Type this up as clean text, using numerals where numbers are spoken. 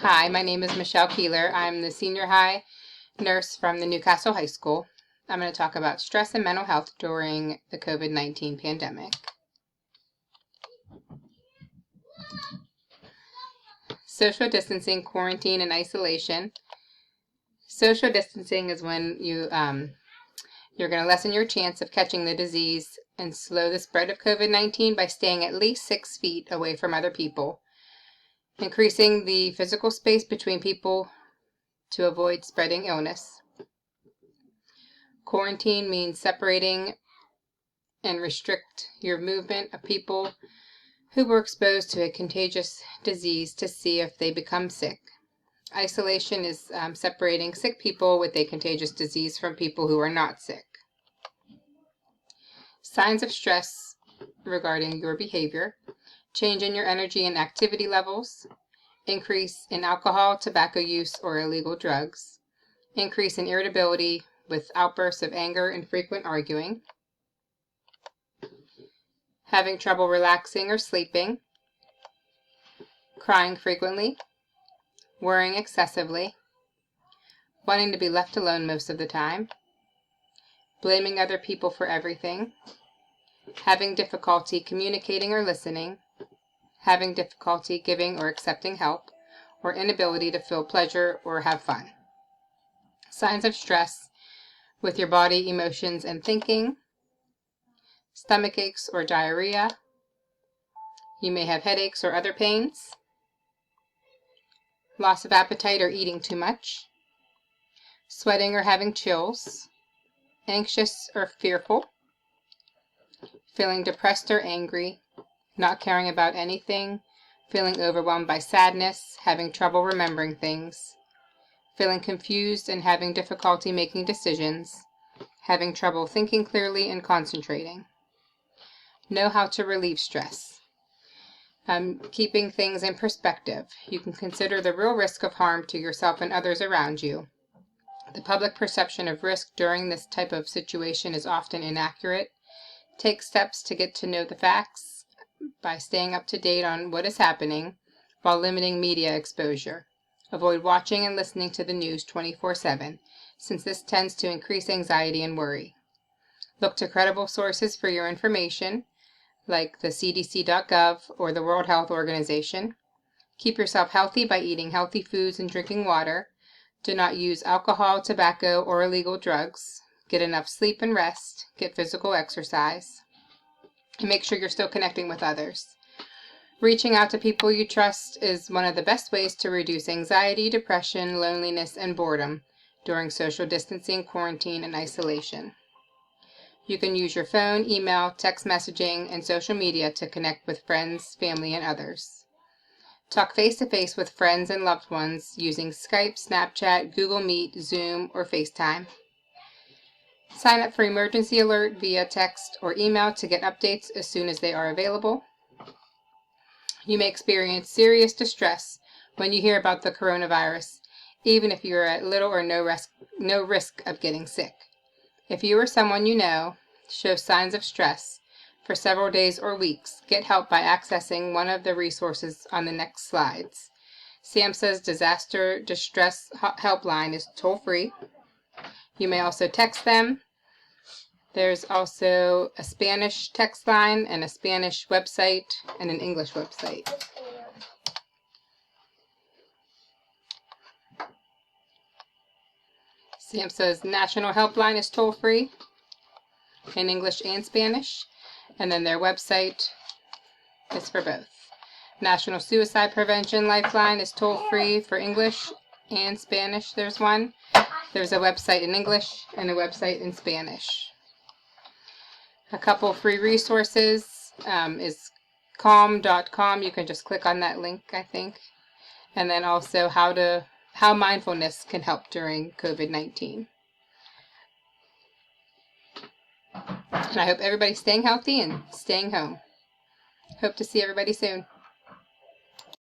Hi, my name is Michelle Keeler. I'm the senior high nurse from the Newcastle High School. I'm going to talk about stress and mental health during the COVID-19 pandemic. Social distancing, quarantine, and isolation. Social distancing is when you're going to lessen your chance of catching the disease and slow the spread of COVID-19 by staying at least 6 feet away from other people, increasing the physical space between people to avoid spreading illness. Quarantine means separating and restrict your movement of people who were exposed to a contagious disease to see if they become sick. Isolation is separating sick people with a contagious disease from people who are not sick. Signs of stress regarding your behavior: change in your energy and activity levels, increase in alcohol, tobacco use, or illegal drugs, increase in irritability with outbursts of anger and frequent arguing, having trouble relaxing or sleeping, crying frequently, worrying excessively, wanting to be left alone most of the time, blaming other people for everything, having difficulty communicating or listening, having difficulty giving or accepting help, or inability to feel pleasure or have fun. Signs of stress with your body, emotions, and thinking: stomach aches or diarrhea. You may have headaches or other pains, loss of appetite or eating too much, sweating or having chills, anxious or fearful, feeling depressed or angry, not caring about anything, feeling overwhelmed by sadness, having trouble remembering things, feeling confused and having difficulty making decisions, having trouble thinking clearly and concentrating. Know how to relieve stress. Keeping things in perspective. You can consider the real risk of harm to yourself and others around you. The public perception of risk during this type of situation is often inaccurate. Take steps to get to know the facts by staying up to date on what is happening while limiting media exposure. Avoid watching and listening to the news 24/7, since this tends to increase anxiety and worry. Look to credible sources for your information, like the CDC.gov or the World Health Organization. Keep yourself healthy by eating healthy foods and drinking water. Do not use alcohol, tobacco, or illegal drugs. Get enough sleep and rest. Get physical exercise. And make sure you're still connecting with others. Reaching out to people you trust is one of the best ways to reduce anxiety, depression, loneliness, and boredom during social distancing, quarantine, and isolation. You can use your phone, email, text messaging, and social media to connect with friends, family, and others. Talk face-to-face with friends and loved ones using Skype, Snapchat, Google Meet, Zoom, or FaceTime. Sign up for emergency alert via text or email to get updates as soon as they are available. You may experience serious distress when you hear about the coronavirus, even if you are at little or no risk of getting sick. If you or someone you know show signs of stress for several days or weeks, get help by accessing one of the resources on the next slides. SAMHSA's Disaster Distress Helpline is toll-free. You may also text them. There's also a Spanish text line and a Spanish website and an English website. SAMHSA's National Helpline is toll-free in English and Spanish, and then their website is for both. National Suicide Prevention Lifeline is toll-free for English and Spanish. There's one. There's a website in English and a website in Spanish. A couple free resources is calm.com. You can just click on that link, I think. And then also how mindfulness can help during COVID-19. And I hope everybody's staying healthy and staying home. Hope to see everybody soon.